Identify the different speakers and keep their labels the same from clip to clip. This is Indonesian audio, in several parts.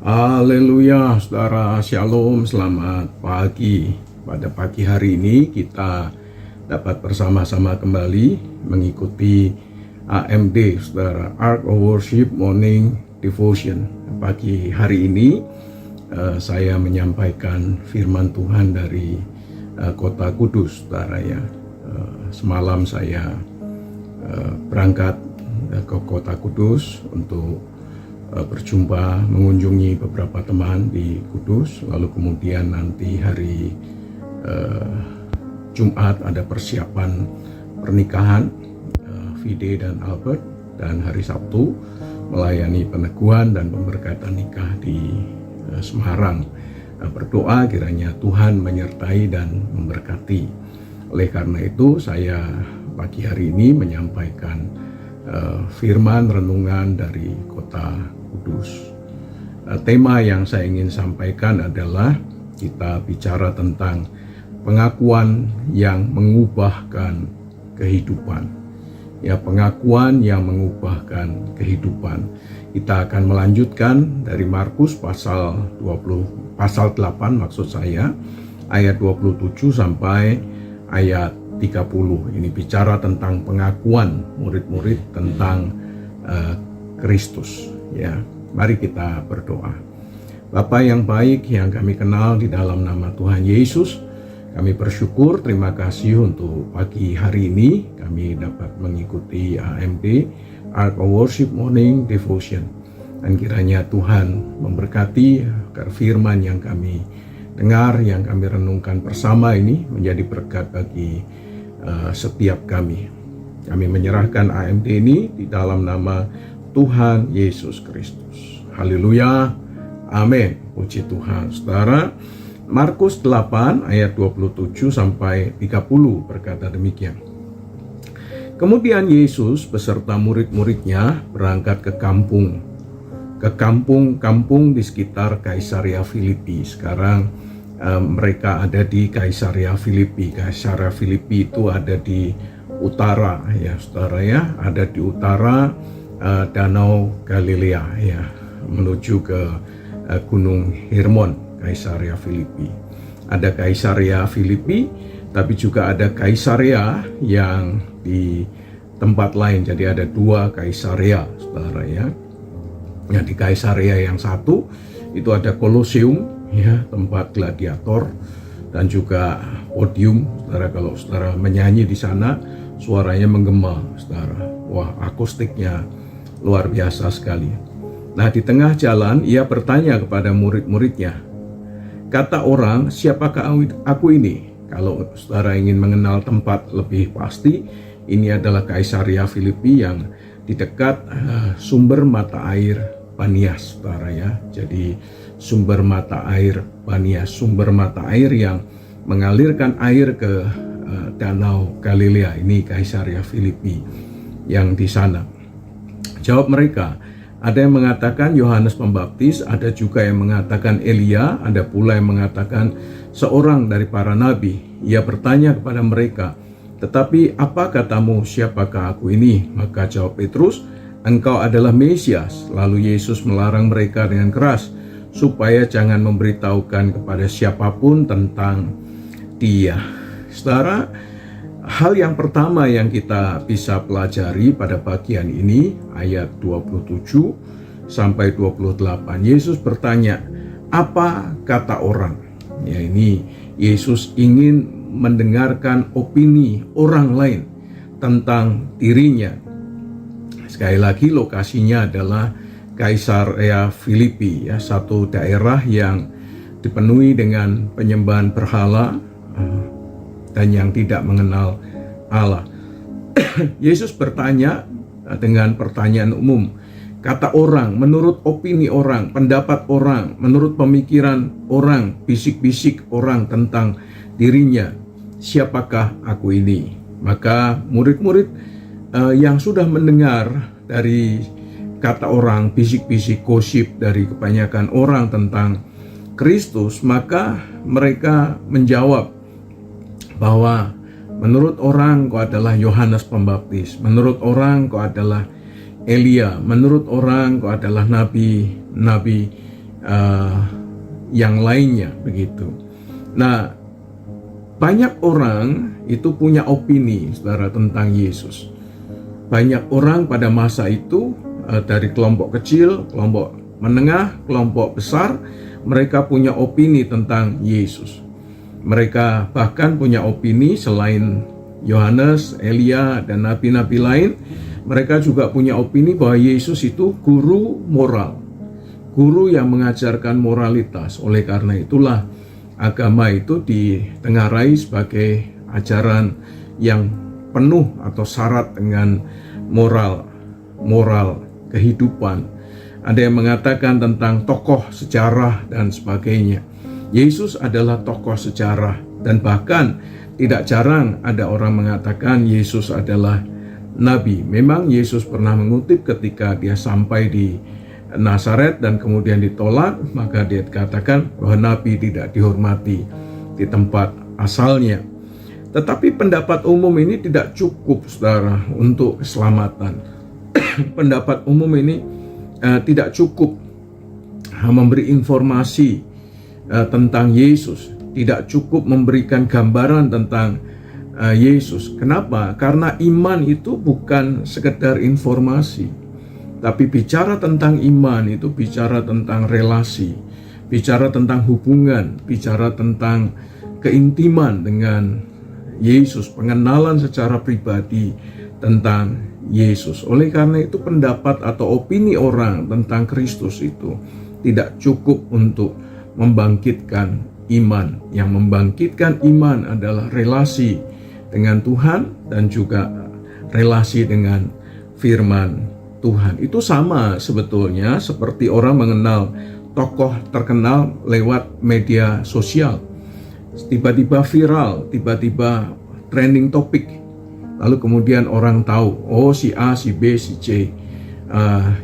Speaker 1: Haleluya, saudara, shalom, selamat pagi. Pada pagi hari ini kita dapat bersama-sama kembali mengikuti AMD, saudara, Ark of Worship Morning Devotion. Pagi hari ini saya menyampaikan firman Tuhan dari kota Kudus, saudara ya. Semalam saya berangkat ke kota Kudus untuk berjumpa, mengunjungi beberapa teman di Kudus, lalu kemudian nanti hari Jumat ada persiapan pernikahan Vide dan Albert, dan hari Sabtu melayani peneguhan dan pemberkatan nikah di Semarang. Berdoa kiranya Tuhan menyertai dan memberkati. Oleh karena itu saya pagi hari ini menyampaikan firman renungan dari kota Kudus. Tema yang saya ingin sampaikan adalah kita bicara tentang pengakuan yang mengubahkan kehidupan. Ya, pengakuan yang mengubahkan kehidupan. Kita akan melanjutkan dari Markus pasal 8 maksud saya, ayat 27 sampai ayat 30. Ini bicara tentang pengakuan murid-murid tentang Kristus. Ya, mari kita berdoa. Bapa yang baik yang kami kenal di dalam nama Tuhan Yesus, kami bersyukur, terima kasih untuk pagi hari ini kami dapat mengikuti AMD, Ark of Worship Morning Devotion. Dan kiranya Tuhan memberkati agar firman yang kami dengar, yang kami renungkan bersama ini menjadi berkat bagi setiap kami. Kami menyerahkan AMD ini di dalam nama Tuhan Yesus Kristus. Haleluya. Amin. Puji Tuhan. Saudara, Markus 8 ayat 27 sampai 30 berkata demikian. Kemudian Yesus beserta murid-muridnya berangkat ke kampung-kampung di sekitar Kaisarea Filipi. Sekarang mereka ada di Kaisarea Filipi. Kaisarea Filipi itu ada di utara ya, saudara ya, ada di utara Danau Galilea ya, menuju ke Gunung Hermon. Kaisarea Filipi. Ada Kaisarea Filipi, tapi juga ada Kaisarea yang di tempat lain. Jadi ada dua Kaisarea, saudara ya. Ya, di Kaisarea yang satu itu ada Kolosium ya, tempat gladiator, dan juga podium. Saudara, kalau saudara menyanyi di sana suaranya menggema, saudara. Wah, akustiknya luar biasa sekali. Nah, di tengah jalan ia bertanya kepada murid-muridnya, kata orang, siapakah aku ini? Kalau saudara ingin mengenal tempat lebih pasti, ini adalah Kaisarea Filipi yang di dekat sumber mata air Banias, saudara ya. Jadi sumber mata air Banias, sumber mata air yang mengalirkan air ke Danau Galilea. Ini Kaisarea Filipi yang di sana. Jawab mereka, ada yang mengatakan Yohanes Pembaptis, ada juga yang mengatakan Elia, ada pula yang mengatakan seorang dari para nabi. Ia bertanya kepada mereka, tetapi apa katamu, siapakah aku ini? Maka jawab Petrus, engkau adalah Mesias. Lalu Yesus melarang mereka dengan keras, supaya jangan memberitahukan kepada siapapun tentang dia. Saudara, hal yang pertama yang kita bisa pelajari pada bagian ini, ayat 27 sampai 28. Yesus bertanya, apa kata orang? Ya, ini Yesus ingin mendengarkan opini orang lain tentang dirinya. Sekali lagi lokasinya adalah Kaisarea Filipi, ya, satu daerah yang dipenuhi dengan penyembahan berhala dan yang tidak mengenal Allah. Yesus bertanya dengan pertanyaan umum. Kata orang, menurut opini orang, pendapat orang, menurut pemikiran orang, bisik-bisik orang tentang dirinya, siapakah aku ini? Maka murid-murid yang sudah mendengar dari kata orang, bisik-bisik, gosip dari kebanyakan orang tentang Kristus, maka mereka menjawab bahwa menurut orang kau adalah Yohanes Pembaptis, menurut orang kau adalah Elia, menurut orang kau adalah nabi yang lainnya begitu. Nah, banyak orang itu punya opini, saudara, tentang Yesus. Banyak orang pada masa itu dari kelompok kecil, kelompok menengah, kelompok besar, mereka punya opini tentang Yesus. Mereka bahkan punya opini selain Yohanes, Elia, dan nabi-nabi lain. Mereka juga punya opini bahwa Yesus itu guru moral, guru yang mengajarkan moralitas. Oleh karena itulah agama itu ditengarai sebagai ajaran yang penuh atau syarat dengan moral kehidupan. Ada yang mengatakan tentang tokoh sejarah dan sebagainya. Yesus adalah tokoh sejarah, dan bahkan tidak jarang ada orang mengatakan Yesus adalah nabi. Memang Yesus pernah mengutip ketika dia sampai di Nazaret dan kemudian ditolak, maka dia katakan bahwa nabi tidak dihormati di tempat asalnya. Tetapi pendapat umum ini tidak cukup, saudara, untuk keselamatan. Pendapat umum ini tidak cukup memberi informasi tentang Yesus, tidak cukup memberikan gambaran tentang Yesus. Kenapa? Karena iman itu bukan sekedar informasi, tapi bicara tentang iman itu bicara tentang relasi, bicara tentang hubungan, bicara tentang keintiman dengan Yesus, pengenalan secara pribadi tentang Yesus. Oleh karena itu pendapat atau opini orang tentang Kristus itu tidak cukup untuk membangkitkan iman. Yang membangkitkan iman adalah relasi dengan Tuhan dan juga relasi dengan firman Tuhan. Itu sama sebetulnya seperti orang mengenal tokoh terkenal lewat media sosial. Tiba-tiba viral, tiba-tiba trending topik. Lalu kemudian orang tahu, oh si A, si B, si C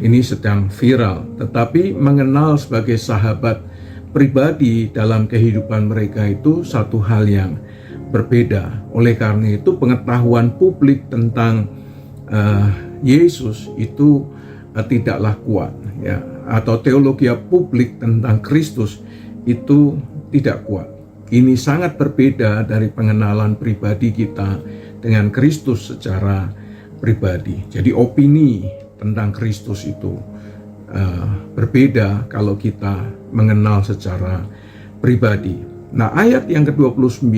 Speaker 1: ini sedang viral. Tetapi mengenal sebagai sahabat pribadi dalam kehidupan mereka itu satu hal yang berbeda. Oleh karena itu pengetahuan publik tentang Yesus itu tidaklah kuat, ya, atau teologi publik tentang Kristus itu tidak kuat. Ini sangat berbeda dari pengenalan pribadi kita dengan Kristus secara pribadi. Jadi opini tentang Kristus itu berbeda kalau kita mengenal secara pribadi. Nah, ayat yang ke-29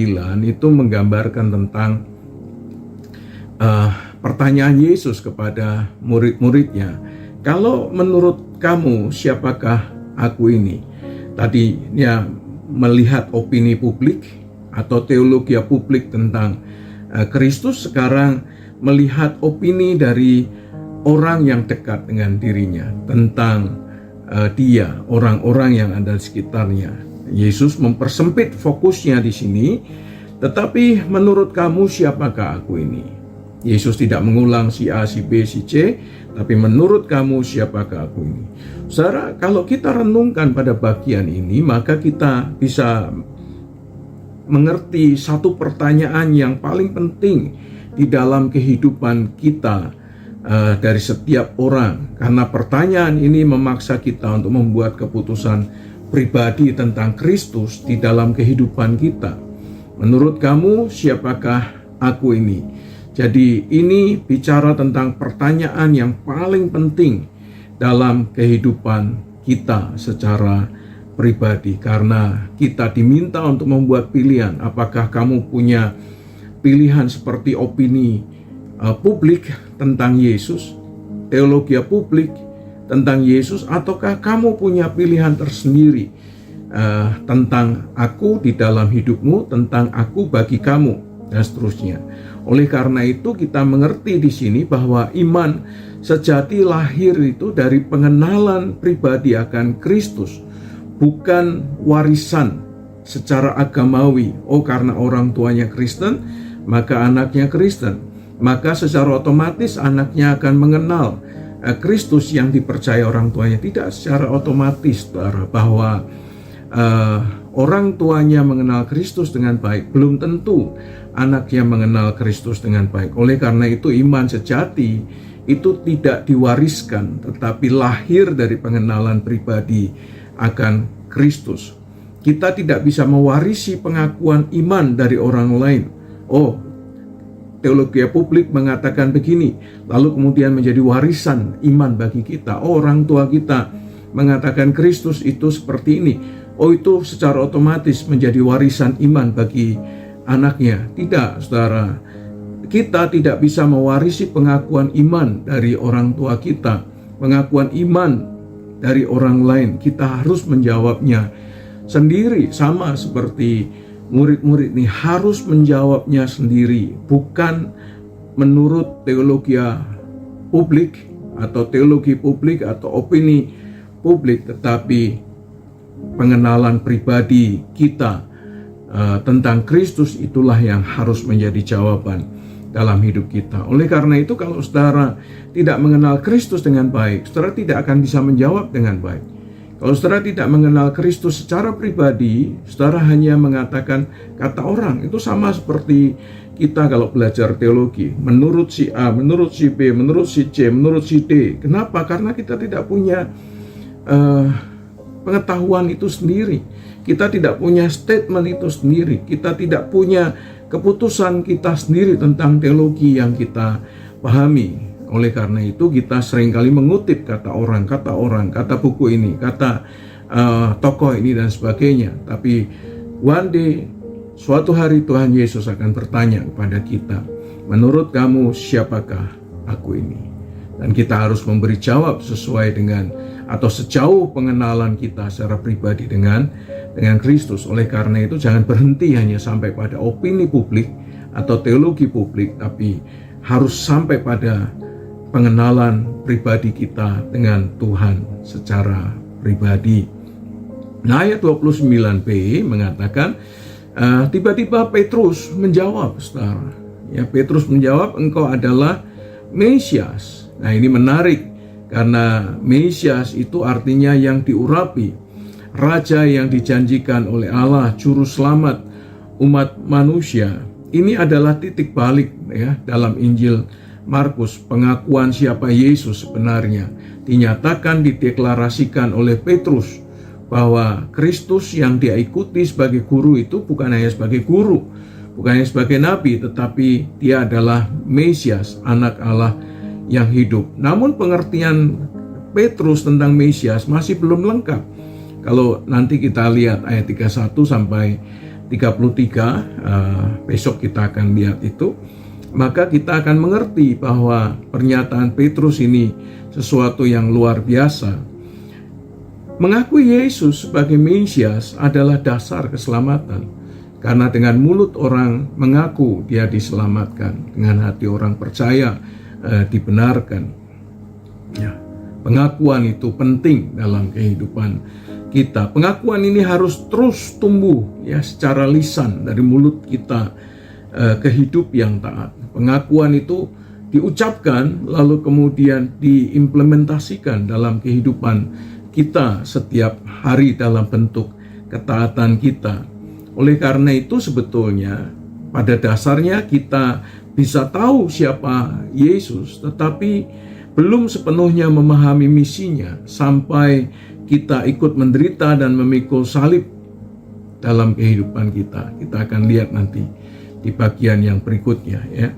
Speaker 1: itu menggambarkan tentang pertanyaan Yesus kepada murid-muridnya. Kalau menurut kamu siapakah aku ini? Tadinya melihat opini publik atau teologi publik tentang Kristus, sekarang melihat opini dari orang yang dekat dengan dirinya tentang dia, orang-orang yang ada di sekitarnya. Yesus mempersempit fokusnya di sini, tetapi menurut kamu siapakah aku ini? Yesus tidak mengulang si A, si B, si C, tapi menurut kamu siapakah aku ini? Saudara, kalau kita renungkan pada bagian ini, maka kita bisa mengerti satu pertanyaan yang paling penting di dalam kehidupan kita dari setiap orang. Karena pertanyaan ini memaksa kita untuk membuat keputusan pribadi tentang Kristus di dalam kehidupan kita. Menurut kamu siapakah aku ini? Jadi ini bicara tentang pertanyaan yang paling penting dalam kehidupan kita secara pribadi, karena kita diminta untuk membuat pilihan. Apakah kamu punya pilihan seperti opini publik tentang Yesus, teologi publik tentang Yesus, ataukah kamu punya pilihan tersendiri tentang aku di dalam hidupmu, tentang aku bagi kamu, dan seterusnya. Oleh karena itu kita mengerti di sini bahwa iman sejati lahir itu dari pengenalan pribadi akan Kristus, bukan warisan secara agamawi. Oh, karena orang tuanya Kristen, maka anaknya Kristen, maka secara otomatis anaknya akan mengenal Kristus yang dipercaya orang tuanya. Tidak secara otomatis, saudara, bahwa orang tuanya mengenal Kristus dengan baik, belum tentu anaknya mengenal Kristus dengan baik. Oleh karena itu iman sejati itu tidak diwariskan, tetapi lahir dari pengenalan pribadi akan Kristus. Kita tidak bisa mewarisi pengakuan iman dari orang lain. Oh, teologi publik mengatakan begini, lalu kemudian menjadi warisan iman bagi kita. Oh, orang tua kita mengatakan Kristus itu seperti ini. Oh, itu secara otomatis menjadi warisan iman bagi anaknya. Tidak, saudara. Kita tidak bisa mewarisi pengakuan iman dari orang tua kita, pengakuan iman dari orang lain. Kita harus menjawabnya sendiri, sama seperti murid-murid ini harus menjawabnya sendiri, bukan menurut teologi publik atau opini publik, tetapi pengenalan pribadi kita tentang Kristus itulah yang harus menjadi jawaban dalam hidup kita. Oleh karena itu, kalau saudara tidak mengenal Kristus dengan baik, saudara tidak akan bisa menjawab dengan baik. Kalau saudara tidak mengenal Kristus secara pribadi, saudara hanya mengatakan kata orang. Itu sama seperti kita kalau belajar teologi, menurut si A, menurut si B, menurut si C, menurut si D. Kenapa? Karena kita tidak punya pengetahuan itu sendiri. Kita tidak punya statement itu sendiri. Kita tidak punya keputusan kita sendiri tentang teologi yang kita pahami. Oleh karena itu kita seringkali mengutip kata orang, kata buku ini, kata tokoh ini dan sebagainya. Tapi one day, suatu hari Tuhan Yesus akan bertanya kepada kita, menurut kamu siapakah aku ini? Dan kita harus memberi jawab sesuai dengan atau sejauh pengenalan kita secara pribadi dengan Kristus. Oleh karena itu jangan berhenti hanya sampai pada opini publik atau teologi publik, tapi harus sampai pada pengenalan pribadi kita dengan Tuhan secara pribadi. Nah, ayat 29b mengatakan tiba-tiba Petrus menjawab, saudara. Ya, Petrus menjawab, engkau adalah Mesias. Nah, ini menarik karena Mesias itu artinya yang diurapi, raja yang dijanjikan oleh Allah, juru selamat umat manusia. Ini adalah titik balik ya dalam Injil Markus. Pengakuan siapa Yesus sebenarnya dinyatakan, dideklarasikan oleh Petrus bahwa Kristus yang dia ikuti sebagai guru itu bukan hanya sebagai guru, bukan hanya sebagai nabi, tetapi dia adalah Mesias, anak Allah yang hidup. Namun pengertian Petrus tentang Mesias masih belum lengkap. Kalau nanti kita lihat ayat 31 sampai 33, besok kita akan lihat itu, maka kita akan mengerti bahwa pernyataan Petrus ini sesuatu yang luar biasa. Mengakui Yesus sebagai Mesias adalah dasar keselamatan, karena dengan mulut orang mengaku dia diselamatkan, dengan hati orang percaya dibenarkan. Ya, pengakuan itu penting dalam kehidupan kita. Pengakuan ini harus terus tumbuh ya secara lisan dari mulut kita ke hidup yang taat. Pengakuan itu diucapkan lalu kemudian diimplementasikan dalam kehidupan kita setiap hari dalam bentuk ketaatan kita. Oleh karena itu sebetulnya pada dasarnya kita bisa tahu siapa Yesus, tetapi belum sepenuhnya memahami misinya sampai kita ikut menderita dan memikul salib dalam kehidupan kita. Kita akan lihat nanti di bagian yang berikutnya ya.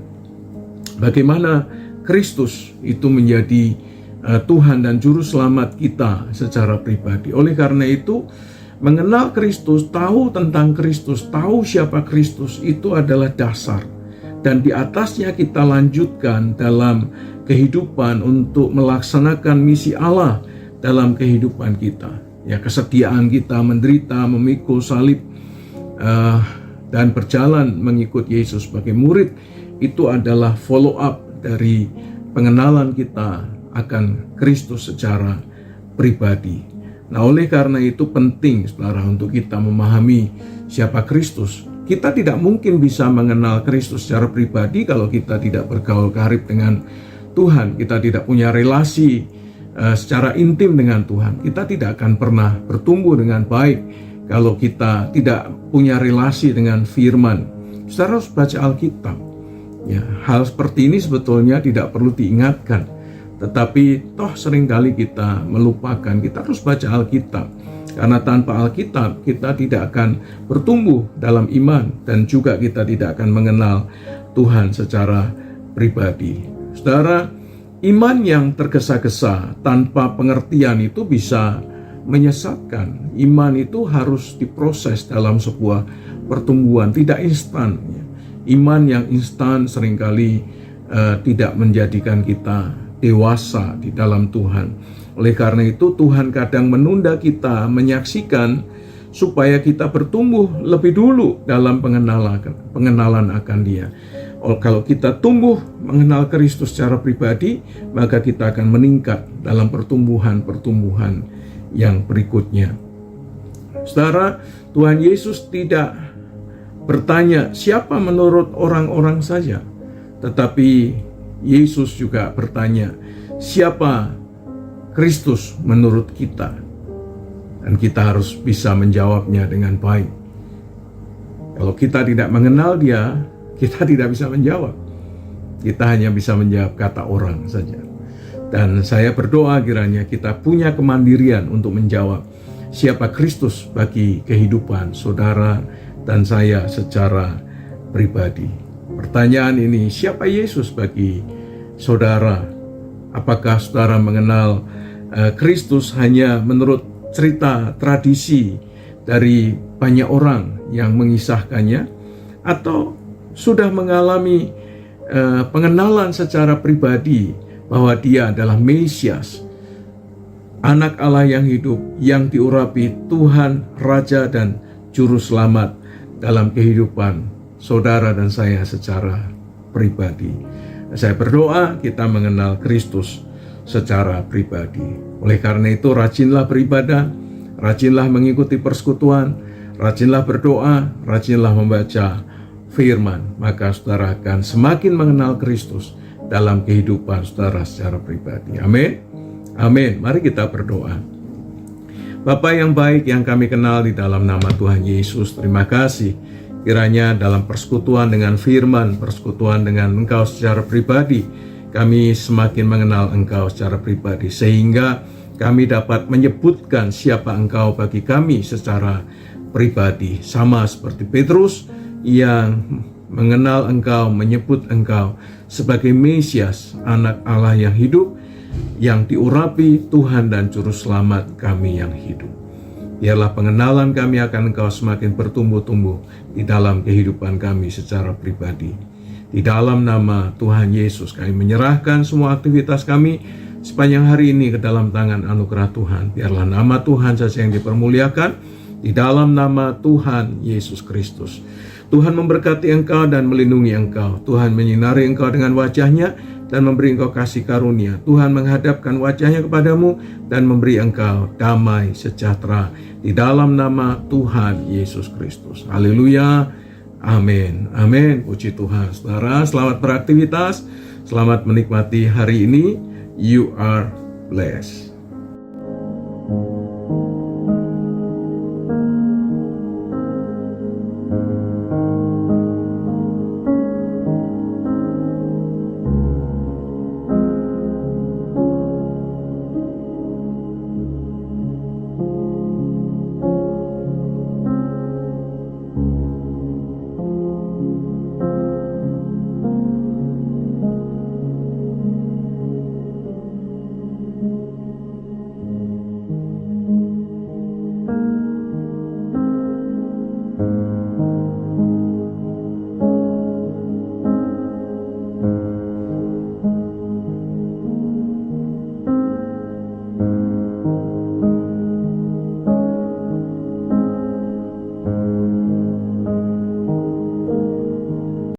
Speaker 1: Bagaimana Kristus itu menjadi Tuhan dan Juru Selamat kita secara pribadi. Oleh karena itu, mengenal Kristus, tahu tentang Kristus, tahu siapa Kristus itu adalah dasar. Dan di atasnya kita lanjutkan dalam kehidupan untuk melaksanakan misi Allah dalam kehidupan kita. Ya, kesediaan kita menderita, memikul salib, dan berjalan mengikut Yesus sebagai murid, itu adalah follow up dari pengenalan kita akan Kristus secara pribadi. Nah, oleh karena itu penting, saudara, untuk kita memahami siapa Kristus. Kita tidak mungkin bisa mengenal Kristus secara pribadi kalau kita tidak bergaul karib dengan Tuhan. Kita tidak punya relasi secara intim dengan Tuhan. Kita tidak akan pernah bertumbuh dengan baik kalau kita tidak punya relasi dengan firman. Saudara harus baca Alkitab. Ya, hal seperti ini sebetulnya tidak perlu diingatkan, Tetapi toh seringkali kita melupakan, kita harus baca Alkitab. Karena tanpa Alkitab kita tidak akan bertumbuh dalam iman, dan juga kita tidak akan mengenal Tuhan secara pribadi. Saudara, iman yang tergesa-gesa tanpa pengertian itu bisa menyesatkan. Iman itu harus diproses dalam sebuah pertumbuhan, tidak instan. Iman yang instan seringkali tidak menjadikan kita dewasa di dalam Tuhan. Oleh karena itu Tuhan kadang menunda kita menyaksikan supaya kita bertumbuh lebih dulu dalam pengenalan akan Dia. Kalau kita tumbuh mengenal Kristus secara pribadi, maka kita akan meningkat dalam pertumbuhan yang berikutnya. Saudara, Tuhan Yesus tidak bertanya siapa menurut orang-orang saja, tetapi Yesus juga bertanya siapa Kristus menurut kita, dan kita harus bisa menjawabnya dengan baik. Kalau kita tidak mengenal Dia, kita tidak bisa menjawab. Kita hanya bisa menjawab kata orang saja. Dan saya berdoa kiranya kita punya kemandirian untuk menjawab siapa Kristus bagi kehidupan saudara dan saya secara pribadi. Pertanyaan ini, siapa Yesus bagi saudara? Apakah saudara mengenal Kristus hanya menurut cerita tradisi dari banyak orang yang mengisahkannya, atau sudah mengalami pengenalan secara pribadi bahwa Dia adalah Mesias, Anak Allah yang hidup, yang diurapi Tuhan, Raja dan Juru Selamat dalam kehidupan saudara dan saya secara pribadi. Saya berdoa kita mengenal Kristus secara pribadi. Oleh karena itu rajinlah beribadah, rajinlah mengikuti persekutuan, rajinlah berdoa, rajinlah membaca firman, maka saudara akan semakin mengenal Kristus dalam kehidupan saudara secara pribadi. Amin. Amin. Mari kita berdoa. Bapa yang baik yang kami kenal di dalam nama Tuhan Yesus, terima kasih kiranya dalam persekutuan dengan firman, persekutuan dengan Engkau secara pribadi, kami semakin mengenal Engkau secara pribadi, sehingga kami dapat menyebutkan siapa Engkau bagi kami secara pribadi. Sama seperti Petrus yang mengenal Engkau, menyebut Engkau sebagai Mesias, Anak Allah yang hidup, yang diurapi Tuhan dan Juru Selamat kami yang hidup. Biarlah pengenalan kami akan Engkau semakin bertumbuh-tumbuh di dalam kehidupan kami secara pribadi. Di dalam nama Tuhan Yesus kami menyerahkan semua aktivitas kami sepanjang hari ini ke dalam tangan anugerah Tuhan. Biarlah nama Tuhan saja yang dipermuliakan di dalam nama Tuhan Yesus Kristus. Tuhan memberkati engkau dan melindungi engkau. Tuhan menyinari engkau dengan wajah-Nya dan memberi engkau kasih karunia. Tuhan menghadapkan wajah-Nya kepadamu dan memberi engkau damai sejahtera di dalam nama Tuhan Yesus Kristus. Haleluya. Amin. Amin. Puji Tuhan. Saudara, selamat beraktivitas. Selamat menikmati hari ini. You are blessed.